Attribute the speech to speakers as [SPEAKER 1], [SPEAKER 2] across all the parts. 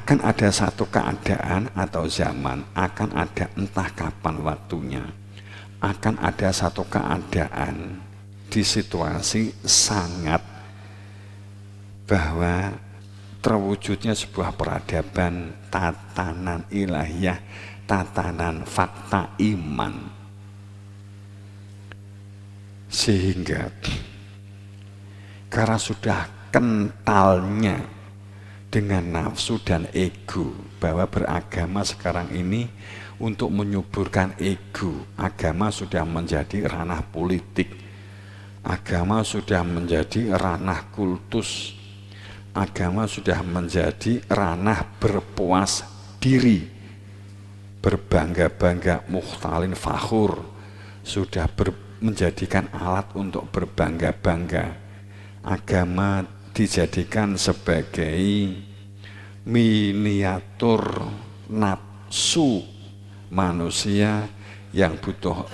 [SPEAKER 1] akan ada satu keadaan atau zaman, akan ada entah kapan waktunya, akan ada satu keadaan di situasi sangat bahwa terwujudnya sebuah peradaban, tatanan ilahiyah, tatanan fakta iman. Sehingga karena sudah kentalnya dengan nafsu dan ego, bahwa beragama sekarang ini untuk menyuburkan ego. Agama sudah menjadi ranah politik, agama sudah menjadi ranah kultus, agama sudah menjadi ranah berpuas diri, berbangga-bangga, mukhtalin fakhur, sudah menjadikan alat untuk berbangga-bangga. Agama dijadikan sebagai miniatur nafsu manusia yang butuh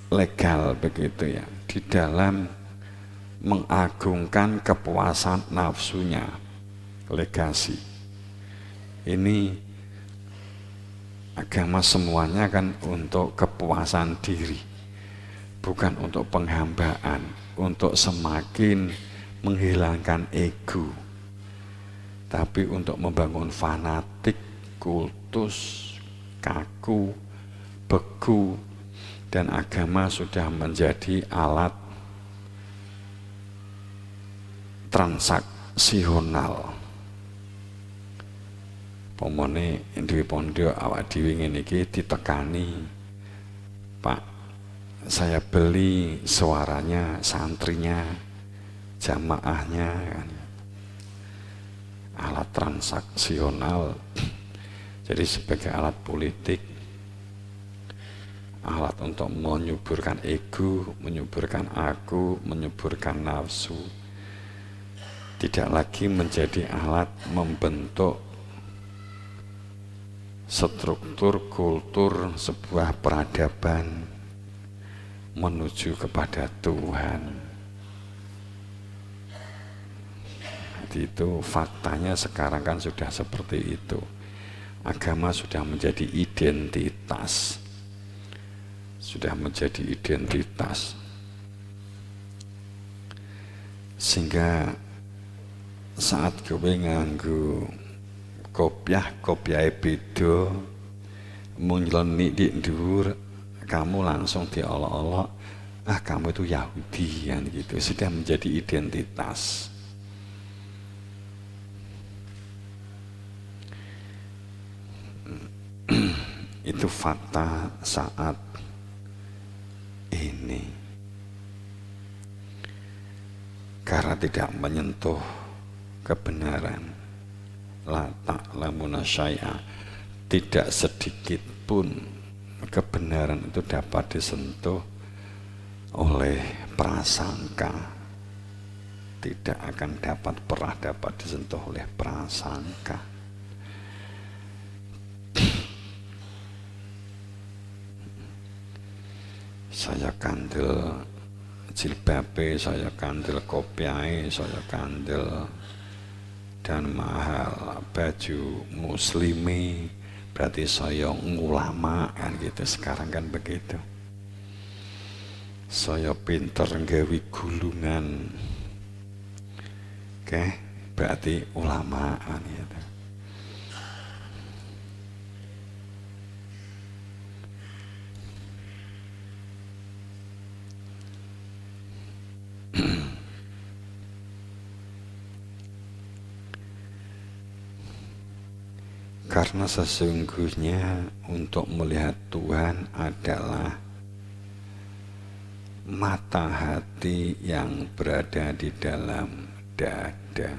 [SPEAKER 1] legal begitu ya, di dalam mengagungkan kepuasan nafsunya, legasi. Ini agama semuanya kan untuk kepuasan diri, bukan untuk penghambaan, untuk semakin menghilangkan ego, tapi untuk membangun fanatik, kultus, kaku, beku. Dan agama sudah menjadi alat transaksional. Pomone duwe pondok awak dhewe ngene iki ditekani, Pak, saya beli suaranya, santrinya, jamaahnya kan. Alat transaksional. Jadi sebagai alat politik, alat untuk menyuburkan ego, menyuburkan aku, menyuburkan nafsu. Tidak lagi menjadi alat membentuk struktur kultur sebuah peradaban menuju kepada Tuhan. Jadi itu faktanya sekarang kan sudah seperti itu. Agama sudah menjadi identitas. Sudah menjadi identitas. Sehingga saat kowe nganggo kopiah beda, munyleni di dhuwur, kamu langsung diolok-olok, kamu itu Yahudi kan gitu. Sudah menjadi identitas. Itu fakta saat ini. Karena tidak menyentuh kebenaran, la ta'lamuna syai'a, tidak sedikit pun kebenaran itu dapat disentuh oleh prasangka. Tidak akan pernah dapat disentuh oleh prasangka. Saya kandel jilbabe, saya kandel kopiahe, saya kandel dan mahal baju muslimi, berarti saya ngulama kan gitu. Sekarang kan begitu. Saya pinter nggawi gulungan, oke, berarti ulama kan gitu. Karena sesungguhnya untuk melihat Tuhan adalah mata hati yang berada di dalam dada.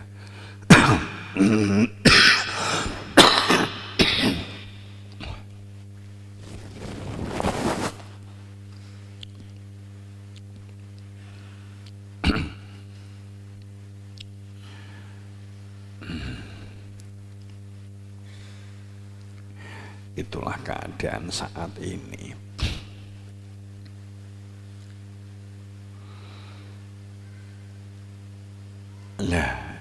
[SPEAKER 1] Itulah keadaan saat ini. Lah,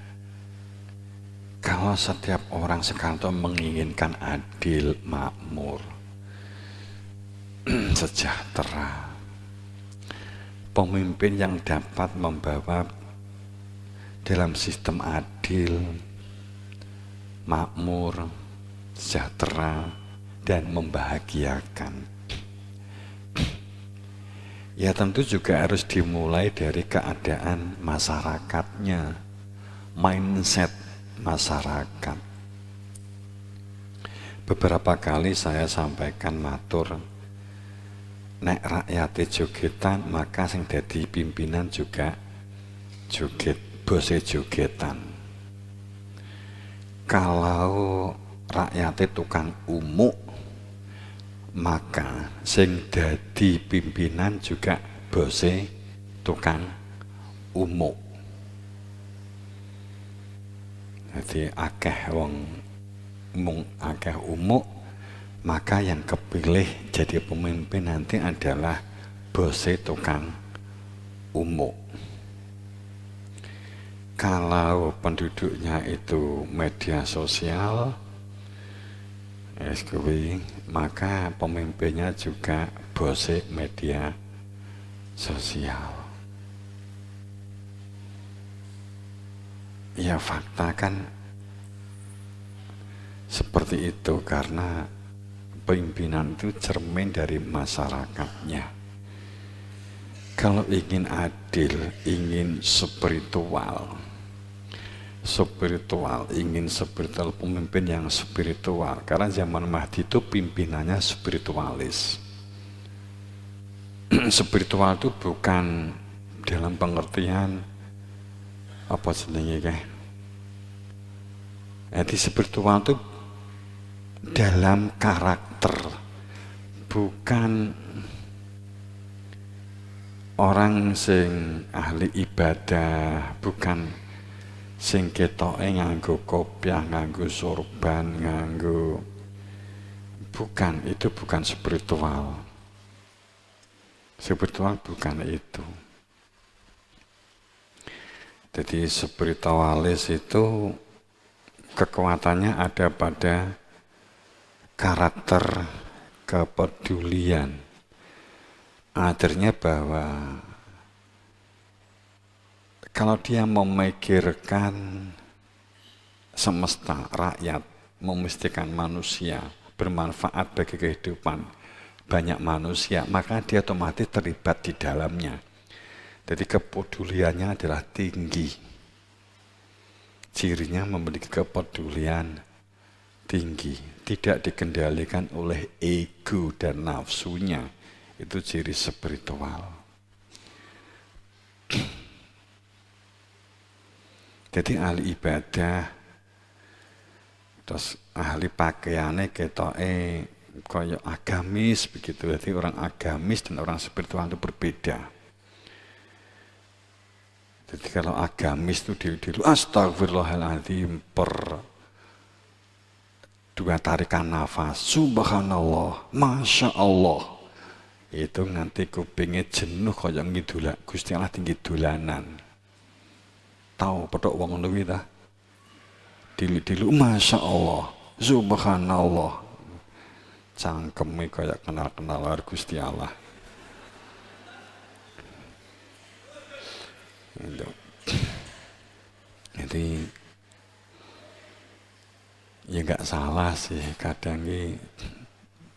[SPEAKER 1] kalau setiap orang sekarang itu menginginkan adil, makmur, sejahtera, pemimpin yang dapat membawa dalam sistem adil, makmur, sejahtera, dan membahagiakan. Ya tentu juga harus dimulai dari keadaan masyarakatnya, mindset masyarakat. Beberapa kali saya sampaikan matur, nek rakyate jogetan maka sing dadi pimpinan juga joget, bose jogetan. Kalau rakyate tukang umuk, maka sing dadi pimpinan juga bose tukang umuk. Jadi akeh wong mung akeh umuk, maka yang kepilih jadi pemimpin nanti adalah bose tukang umuk. Kalau penduduknya itu media sosial, SKW, maka pemimpinnya juga bose media sosial. Ya fakta kan seperti itu karena pimpinan itu cermin dari masyarakatnya. Kalau ingin adil, ingin spiritual, ingin spiritual, pemimpin yang spiritual. Karena zaman Mahdi itu pimpinannya spiritualis. Spiritual itu bukan dalam pengertian apa jenenge kae. Jadi spiritual itu dalam karakter, bukan orang sing ahli ibadah, bukan sing ketoke nganggo kopiah, nganggo sorban, nganggo, bukan, itu bukan spiritual. Spiritual bukan itu. Jadi spiritualis itu kekuatannya ada pada karakter kepedulian. Artinya bahwa kalau dia memikirkan semesta, rakyat, memastikan manusia bermanfaat bagi kehidupan banyak manusia, maka dia otomatis terlibat di dalamnya. Jadi kepeduliannya adalah tinggi. Cirinya memiliki kepedulian tinggi, tidak dikendalikan oleh ego dan nafsunya. Itu ciri spiritual. Jadi ahli ibadah, terus ahli pakaiannya ketoke kaya agamis begitu. Jadi orang agamis dan orang spiritual itu berbeda. Jadi kalau agamis itu dulu astagfirullahaladzim per dua tarikan nafas, subhanallah, masya Allah, itu nanti kupingnya jenuh kaya ngidulak Gusti Allah tinggi dolanan. Tahu pedok wong ngono kuwi ta? Dilu masya Allah, subhanallah, cangkeme kaya kenal-kenal Gusti Allah. Jadi ya nggak salah sih kadang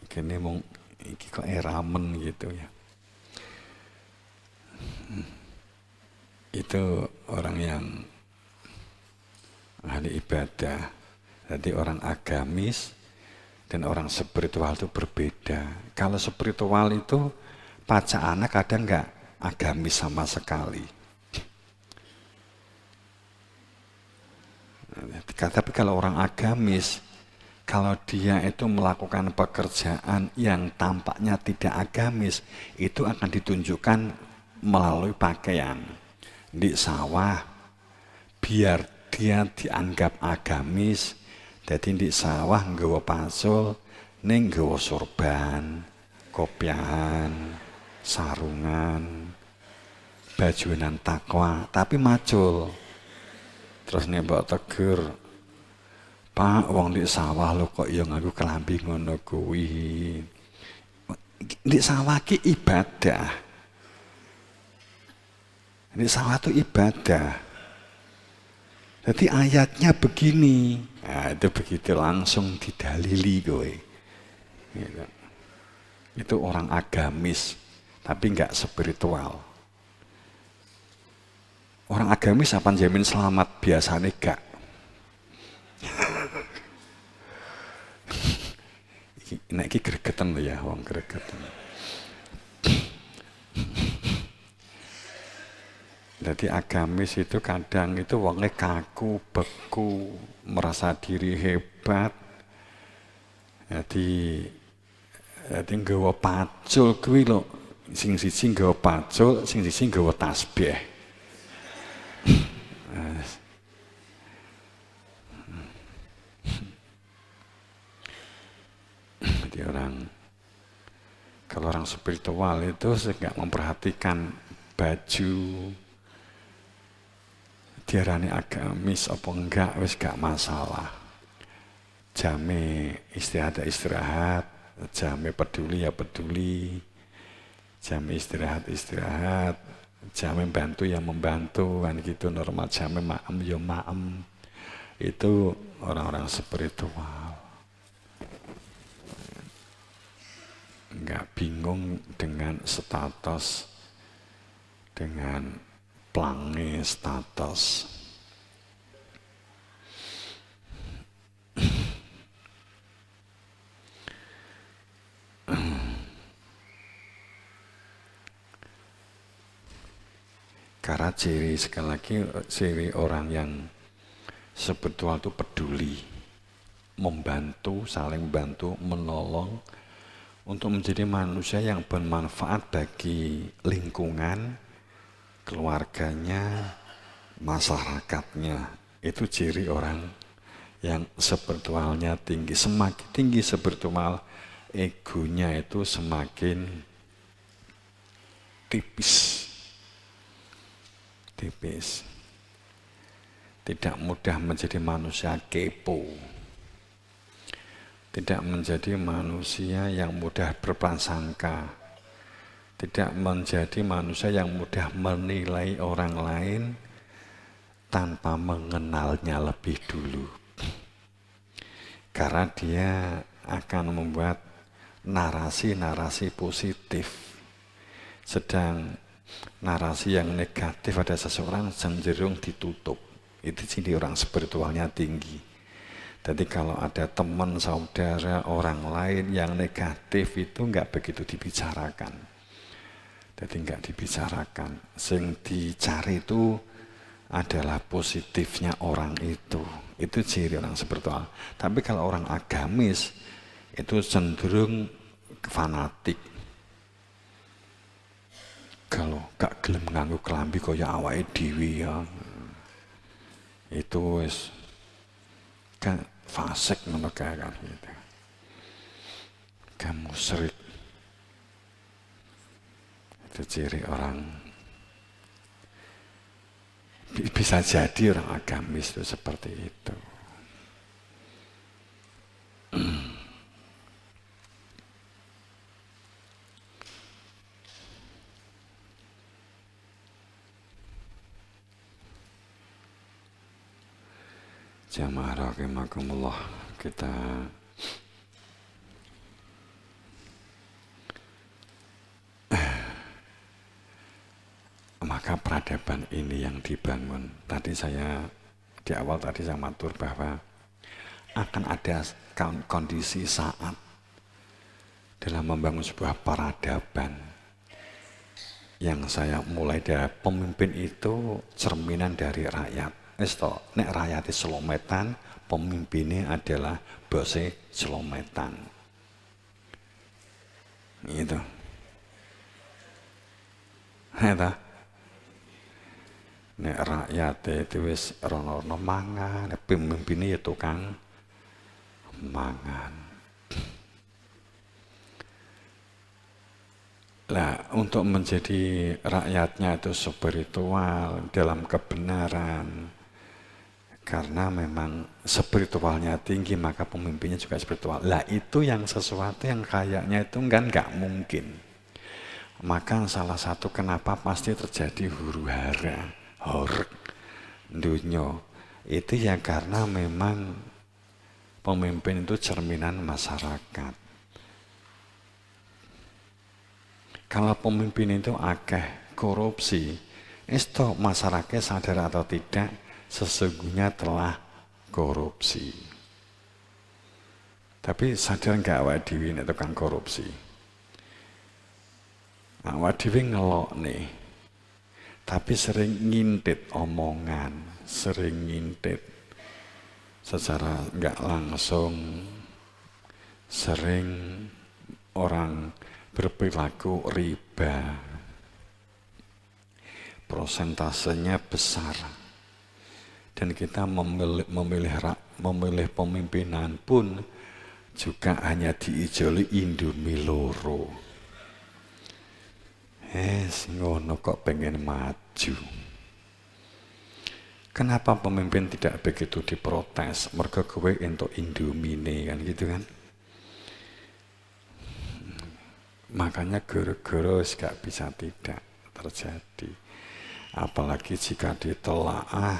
[SPEAKER 1] gini mau iki kok ramen gitu ya. Itu orang yang ahli ibadah. Jadi orang agamis dan orang spiritual itu berbeda. Kalau spiritual itu pacaannya kadang nggak agamis sama sekali. Tapi kalau orang agamis, kalau dia itu melakukan pekerjaan yang tampaknya tidak agamis, itu akan ditunjukkan melalui pakaian. Di sawah, biar dia dianggap agamis, jadi di sawah nggawa pasul, ning nggawa sorban, kopiahan, sarungan, bajunan takwa, tapi macul. Terus nek mbok tegur, Pak, wong di sawah lho kok ya nganggo klambi ngono kuwi. Di sawah ki ibadah. Di sawah itu ibadah. Jadi ayatnya begini. Nah, itu begitu langsung didalili kowe. Gitu. Itu orang agamis, tapi nggak spiritual. Orang agamis apa jamin selamat, biasanya gak. Nek iki gregetan lho ya, wong gregetan. Jadi agamis itu kadang itu wongnya kaku, beku, merasa diri hebat. Jadi nggawa pacul kuwi lho, sing siji nggawa pacul, sing siji nggawa tasbih. Jadi kalau orang spiritual itu nggak memperhatikan baju, diarani agamis apa enggak, wis gak masalah. Jame istirahat, jame peduli ya peduli, jame istirahat, jame bantu ya membantu, kan gitu normal. Jame maem ya maem. Itu orang-orang spiritual. Nggak bingung dengan status, dengan pelangi status. Karena sekali lagi ciri orang yang spiritual itu peduli, membantu, saling bantu, menolong untuk menjadi manusia yang bermanfaat bagi lingkungan, keluarganya, masyarakatnya. Itu ciri orang yang spiritualnya tinggi. Semakin tinggi spiritual, egonya itu semakin tipis. Tidak mudah menjadi manusia kepo. Tidak menjadi manusia yang mudah berprasangka. Tidak menjadi manusia yang mudah menilai orang lain tanpa mengenalnya lebih dulu. Karena dia akan membuat narasi-narasi positif. Sedang narasi yang negatif pada seseorang cenderung ditutup. Itu jadi orang spiritualnya tinggi. Jadi kalau ada teman, saudara, orang lain yang negatif itu nggak begitu dibicarakan. Jadi nggak dibicarakan. Yang dicari itu adalah positifnya orang itu. Itu ciri orang spiritual. Tapi kalau orang agamis itu cenderung fanatik. Kalau gak gelem nganggo klambi kaya awake dhewe ya. Itu wis kan fasik ngono kae kan gitu. Kamu musyrik. Itu ciri orang bisa jadi orang agamis itu seperti itu. Jamaah rahimakumullah, kita maka peradaban ini yang dibangun. Tadi di awal saya matur bahwa akan ada kondisi saat dalam membangun sebuah peradaban yang saya mulai dari pemimpin itu cerminan dari rakyat. Nek rakyatnya selometan, pemimpinnya adalah bose selometan. Gitu. Eta. Nek rakyatnya itu wis rono-rono mangan, pemimpinnya ya tukang mangan. Nah, untuk menjadi rakyatnya itu spiritual dalam kebenaran, Karena memang spiritualnya tinggi, maka pemimpinnya juga spiritual. Lah itu yang sesuatu yang kayaknya itu kan nggak mungkin. Maka salah satu kenapa pasti terjadi huru-hara, horeg, dunyo. Itu ya karena memang pemimpin itu cerminan masyarakat. Kalau pemimpin itu akeh korupsi, itu masyarakat sadar atau tidak, sesungguhnya telah korupsi. Tapi sadar nggak awak dhewe nek tukang korupsi? Awak dhewe ngelok nih, tapi sering ngintit omongan, sering ngintit secara nggak langsung, sering orang berperilaku riba, prosentasenya besar, dan kita memilih pemimpinan pun juga hanya diijoli Indomie loro. Ngono kok pengen maju. Kenapa pemimpin tidak begitu diprotes? Mergo kowe entuk Indomie kan gitu kan? Makanya gara-gara gak bisa tidak terjadi. Apalagi jika ditelaah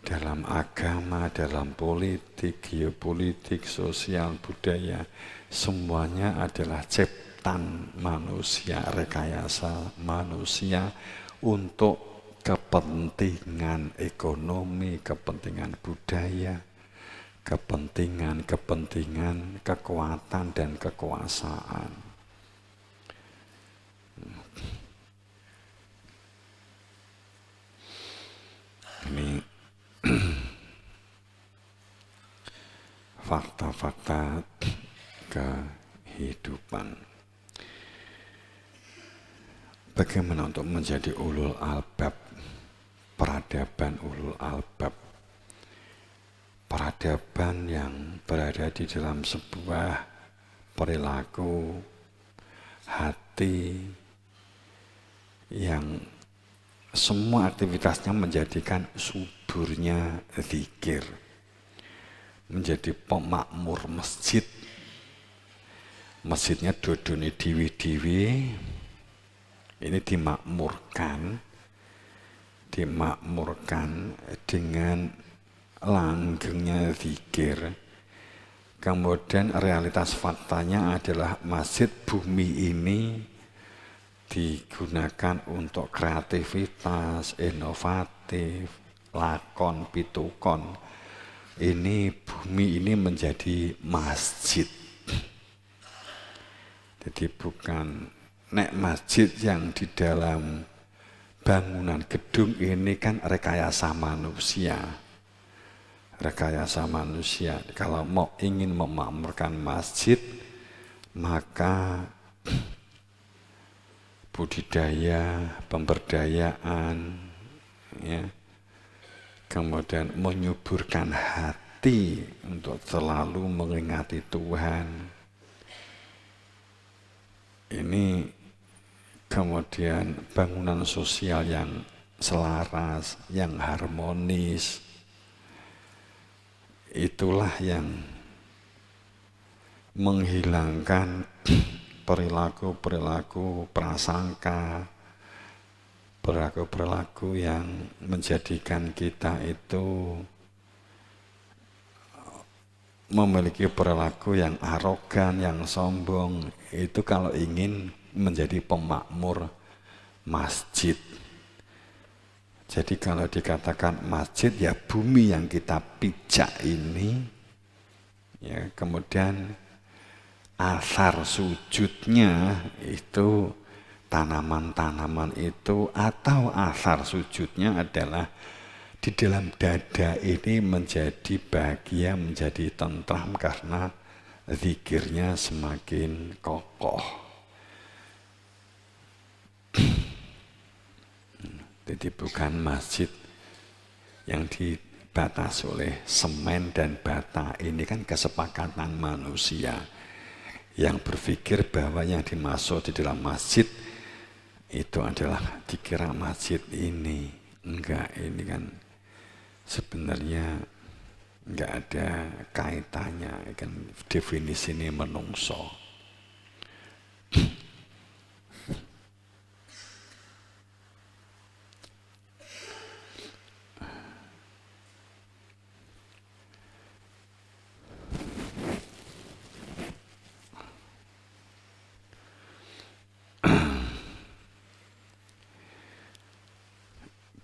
[SPEAKER 1] dalam agama, dalam politik, geopolitik, sosial, budaya, semuanya adalah ciptaan manusia, rekayasa manusia untuk kepentingan ekonomi, kepentingan budaya, kepentingan kekuatan dan kekuasaan. Ini fakta-fakta kehidupan. Bagaimana untuk menjadi ulul albab, peradaban ulul albab, peradaban yang berada di dalam sebuah perilaku hati yang semua aktivitasnya menjadikan suburnya zikir, menjadi pemakmur masjid. Masjidnya dodone diwi-diwi, ini dimakmurkan dengan langgengnya zikir. Kemudian realitas faktanya adalah masjid bumi ini digunakan untuk kreativitas, inovatif, lakon, pitukon. Ini bumi ini menjadi masjid. Jadi bukan nek masjid yang di dalam bangunan gedung ini kan rekayasa manusia. Rekayasa manusia. Kalau ingin memakmurkan masjid, maka budidaya, pemberdayaan, ya, kemudian menyuburkan hati untuk selalu mengingati Tuhan. Ini kemudian bangunan sosial yang selaras, yang harmonis, itulah yang menghilangkan perilaku-perilaku prasangka, perilaku-perilaku yang menjadikan kita itu memiliki perilaku yang arogan, yang sombong. Itu kalau ingin menjadi pemakmur masjid. Jadi kalau dikatakan masjid, ya bumi yang kita pijak ini, ya, kemudian asar sujudnya itu tanaman-tanaman itu, atau asar sujudnya adalah di dalam dada ini menjadi bahagia, menjadi tentram karena zikirnya semakin kokoh. Jadi bukan masjid yang dibatasi oleh semen dan bata. Ini kan kesepakatan manusia yang berpikir bahwa yang dimaksud di dalam masjid itu adalah dikira masjid ini. Enggak, ini kan sebenarnya nggak ada kaitannya kan definisi ini menungso.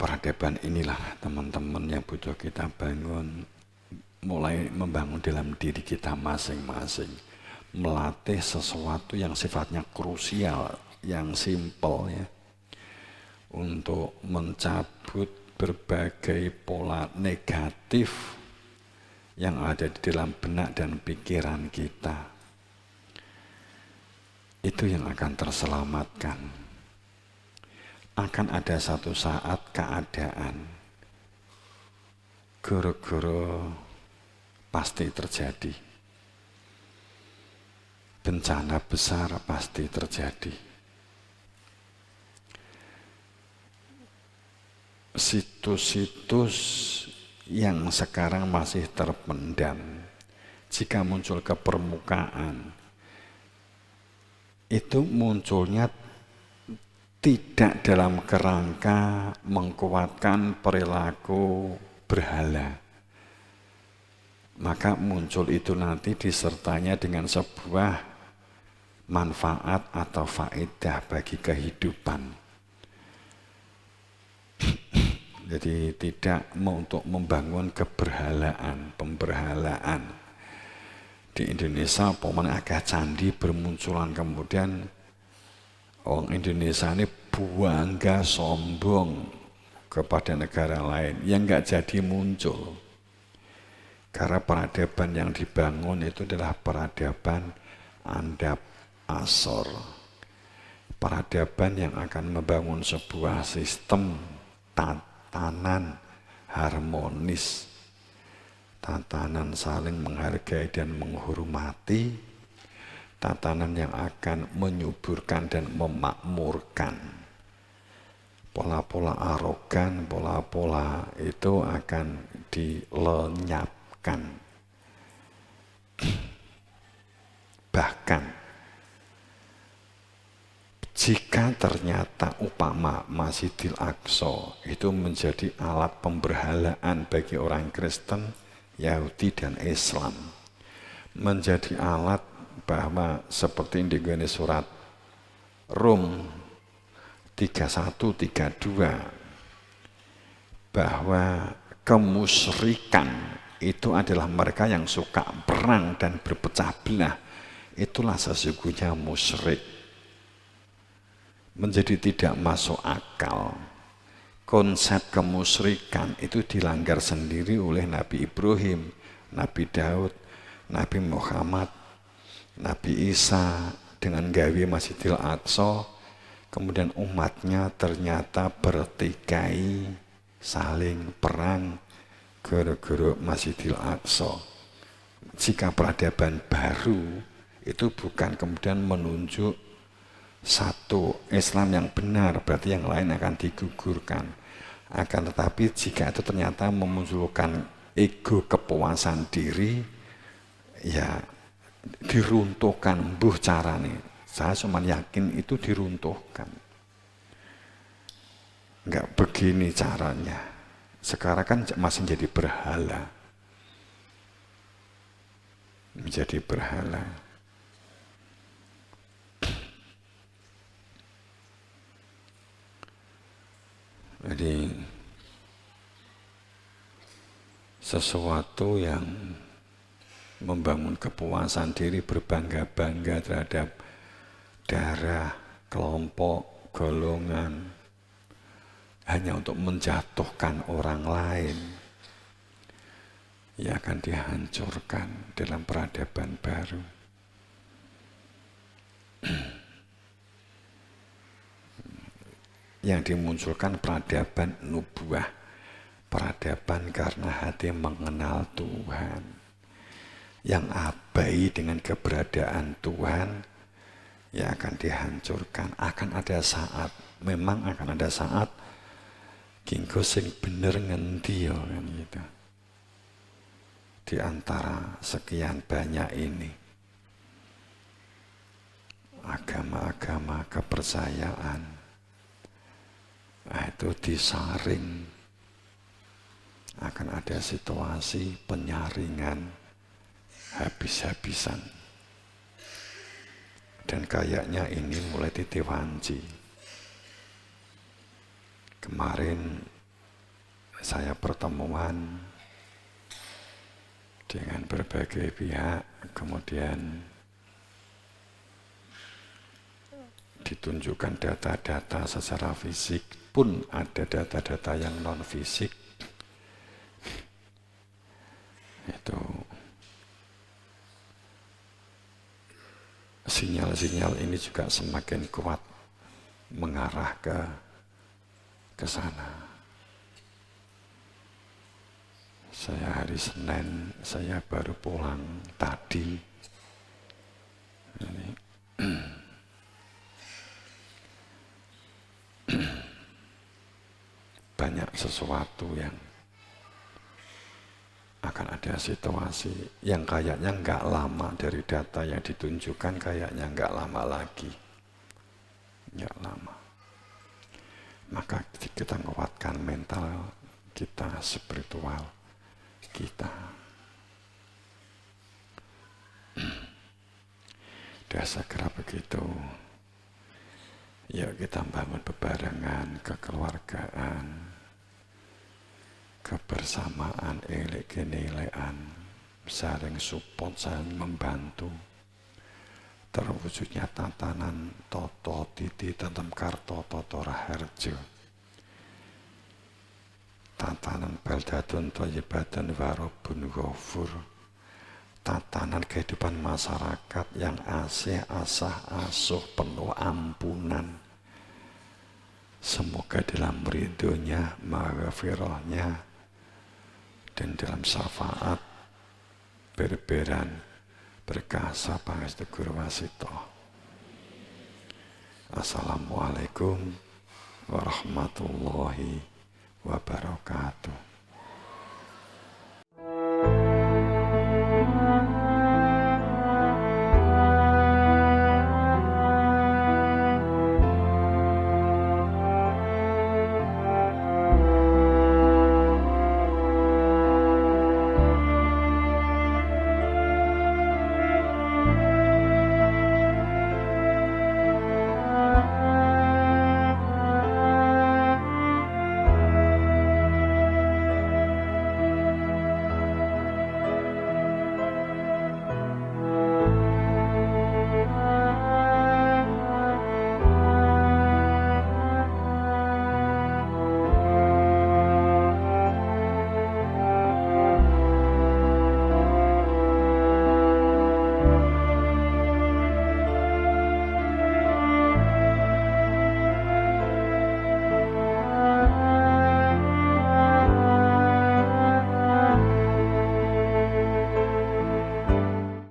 [SPEAKER 1] Peradaban inilah teman-teman yang butuh kita bangun, mulai membangun dalam diri kita masing-masing, melatih sesuatu yang sifatnya krusial, yang simpel ya, untuk mencabut berbagai pola negatif yang ada di dalam benak dan pikiran kita. Itu yang akan terselamatkan. Akan ada satu saat keadaan goro-goro pasti terjadi. Bencana besar pasti terjadi. Situs-situs yang sekarang masih terpendam, jika muncul ke permukaan, itu munculnya tidak dalam kerangka menguatkan perilaku berhala. Maka muncul itu nanti disertanya dengan sebuah manfaat atau faedah bagi kehidupan. Jadi tidak untuk membangun keberhalaan, pemberhalaan. Di Indonesia pomen agak candi bermunculan, kemudian orang Indonesia ini bangga sombong kepada negara lain yang nggak jadi muncul. Karena peradaban yang dibangun itu adalah peradaban andap asor. Peradaban yang akan membangun sebuah sistem tatanan harmonis, tatanan saling menghargai dan menghormati, tatanan yang akan menyuburkan dan memakmurkan. Pola-pola arogan, pola-pola itu akan dilenyapkan. Bahkan jika ternyata upama Masjidil Aqsa itu menjadi alat pemberhalaan bagi orang Kristen, Yahudi dan Islam, menjadi alat bahwa seperti di surat Rum 31-32 bahwa kemusyrikan itu adalah mereka yang suka perang dan berpecah belah, itulah sesungguhnya musyrik. Menjadi tidak masuk akal. Konsep kemusyrikan itu dilanggar sendiri oleh Nabi Ibrahim, Nabi Daud, Nabi Muhammad, Nabi Isa dengan gawe Masjidil Aqsa, kemudian umatnya ternyata bertikai saling perang gara-gara Masjidil Aqsa. Jika peradaban baru itu bukan kemudian menunjuk satu Islam yang benar, berarti yang lain akan digugurkan. Akan tetapi jika itu ternyata memunculkan ego kepuasan diri, ya diruntuhkan mbuh carane. Saya cuma yakin itu diruntuhkan. Enggak begini caranya. Sekarang kan masih jadi berhala. Menjadi berhala. Jadi sesuatu yang membangun kepuasan diri, berbangga-bangga terhadap darah, kelompok, golongan, hanya untuk menjatuhkan orang lain, ya akan dihancurkan dalam peradaban baru. Yang dimunculkan peradaban nubuah, peradaban karena hati mengenal Tuhan. Yang abai dengan keberadaan Tuhan, ya akan dihancurkan. Akan ada saat, memang akan ada saat kingko sing bener ngendi ya kan gitu. di antara sekian banyak ini, agama-agama kepercayaan, itu disaring, akan ada situasi penyaringan habis-habisan. Dan kayaknya ini mulai titiwanci. Kemarin saya pertemuan dengan berbagai pihak, kemudian ditunjukkan data-data secara fisik, pun ada data-data yang non fisik. Itu sinyal-sinyal ini juga semakin kuat mengarah ke sana. Saya hari Senin, saya baru pulang tadi. Ini, banyak sesuatu yang akan ada situasi yang kayaknya nggak lama dari data yang ditunjukkan, kayaknya nggak lama lagi. Nggak lama. Maka kita menguatkan mental kita, spiritual kita. Udah segera begitu. Yuk kita bangun bebarengan kekeluargaan, kebersamaan, elek-elekan, saling support, saling membantu. Terwujudnya tatanan Toto Titi Tentem Karto Toto Raharjo, tatanan Baldatun Thayyibatan Warabun Ghafur, tatanan kehidupan masyarakat yang asih asah asuh penuh ampunan. Semoga dalam ridhonya, maghfirahnya, dan dalam syafaat berberan berkah sapangestu Guru Wasito. Assalamualaikum warahmatullahi wabarakatuh.